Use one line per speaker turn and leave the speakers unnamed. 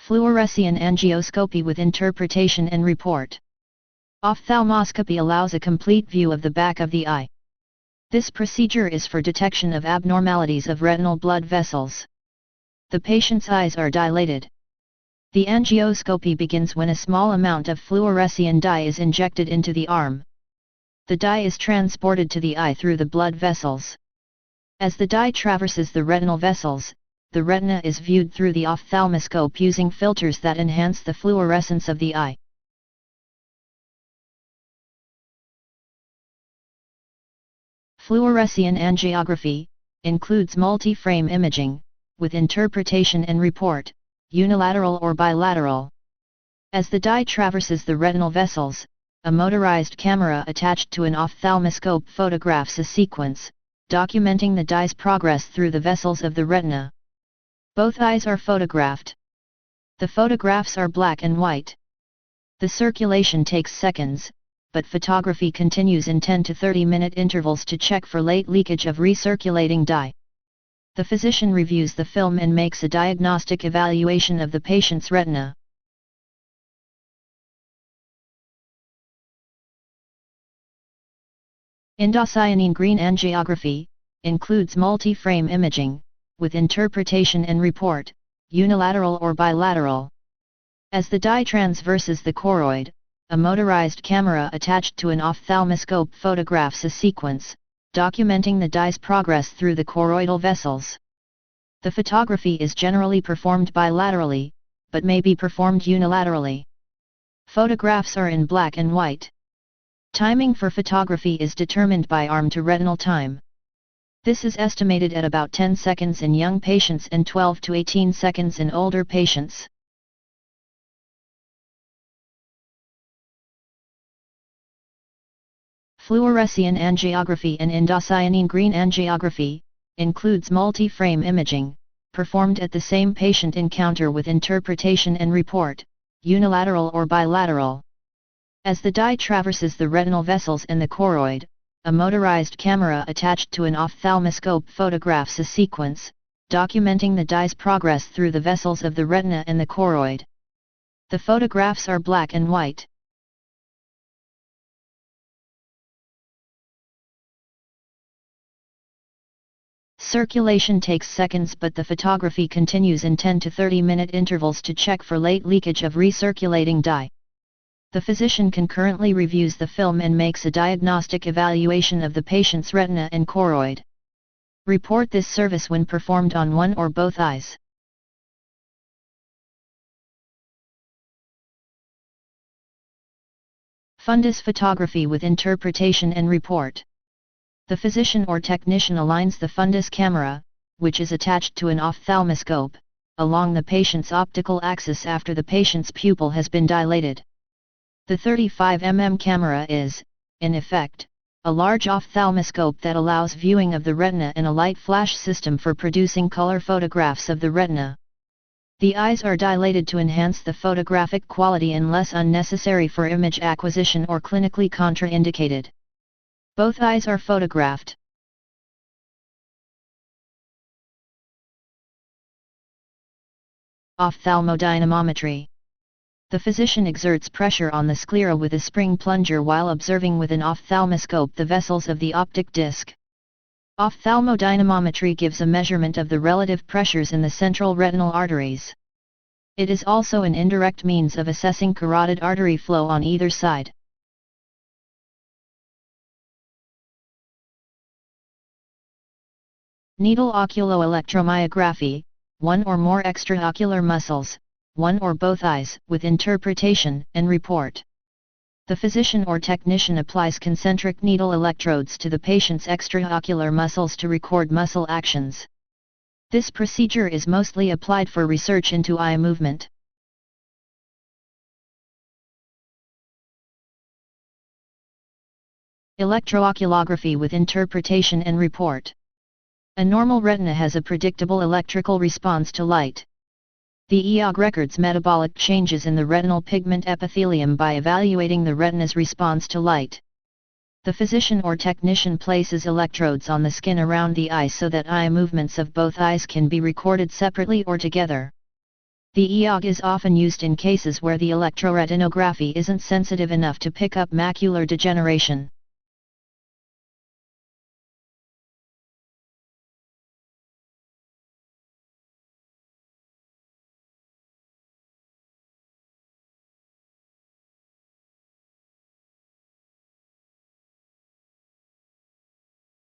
Fluorescein angioscopy with interpretation and report. Ophthalmoscopy allows a complete view of the back of the eye. This procedure is for detection of abnormalities of retinal blood vessels. The patient's eyes are dilated. The angioscopy begins when a small amount of fluorescein dye is injected into the arm. The dye is transported to the eye through the blood vessels. As the dye traverses the retinal vessels, the retina is viewed through the ophthalmoscope using filters that enhance the fluorescence of the eye. Fluorescein angiography includes multiframe imaging, with interpretation and report, unilateral or bilateral. As the dye traverses the retinal vessels, a motorized camera attached to an ophthalmoscope photographs a sequence, documenting the dye's progress through the vessels of the retina. Both eyes are photographed. The photographs are black and white. The circulation takes seconds, but photography continues in 10 to 30-minute intervals to check for late leakage of recirculating dye. The physician reviews the film and makes a diagnostic evaluation of the patient's retina. Indocyanine-green angiography includes multi-frame imaging, with interpretation and report, unilateral or bilateral. As the dye transverses the choroid, a motorized camera attached to an ophthalmoscope photographs a sequence, documenting the dye's progress through the choroidal vessels. The photography is generally performed bilaterally, but may be performed unilaterally. Photographs are in black and white. Timing for photography is determined by arm to retinal time. This is estimated at about 10 seconds in young patients and 12 to 18 seconds in older patients. Fluorescein angiography and indocyanine-green angiography includes multi-frame imaging, performed at the same patient encounter with interpretation and report, unilateral or bilateral. As the dye traverses the retinal vessels and the choroid, a motorized camera attached to an ophthalmoscope photographs a sequence, documenting the dye's progress through the vessels of the retina and the choroid. The photographs are black and white. Circulation takes seconds, but the photography continues in 10 to 30-minute intervals to check for late leakage of recirculating dye. The physician concurrently reviews the film and makes a diagnostic evaluation of the patient's retina and choroid. Report this service when performed on one or both eyes. Fundus photography with interpretation and report. The physician or technician aligns the fundus camera, which is attached to an ophthalmoscope, along the patient's optical axis after the patient's pupil has been dilated. The 35 mm camera is, in effect, a large ophthalmoscope that allows viewing of the retina and a light flash system for producing color photographs of the retina. The eyes are dilated to enhance the photographic quality and less unnecessary for image acquisition or clinically contraindicated. Both eyes are photographed. Ophthalmodynamometry. The physician exerts pressure on the sclera with a spring plunger while observing with an ophthalmoscope the vessels of the optic disc. Ophthalmodynamometry gives a measurement of the relative pressures in the central retinal arteries. It is also an indirect means of assessing carotid artery flow on either side. Needle oculoelectromyography, one or more extraocular muscles, one or both eyes, with interpretation and report. The physician or technician applies concentric needle electrodes to the patient's extraocular muscles to record muscle actions. This procedure is mostly applied for research into eye movement. Electroculography with interpretation and report. A normal retina has a predictable electrical response to light. The EOG records metabolic changes in the retinal pigment epithelium by evaluating the retina's response to light. The physician or technician places electrodes on the skin around the eye so that eye movements of both eyes can be recorded separately or together. The EOG is often used in cases where the electroretinography isn't sensitive enough to pick up macular degeneration.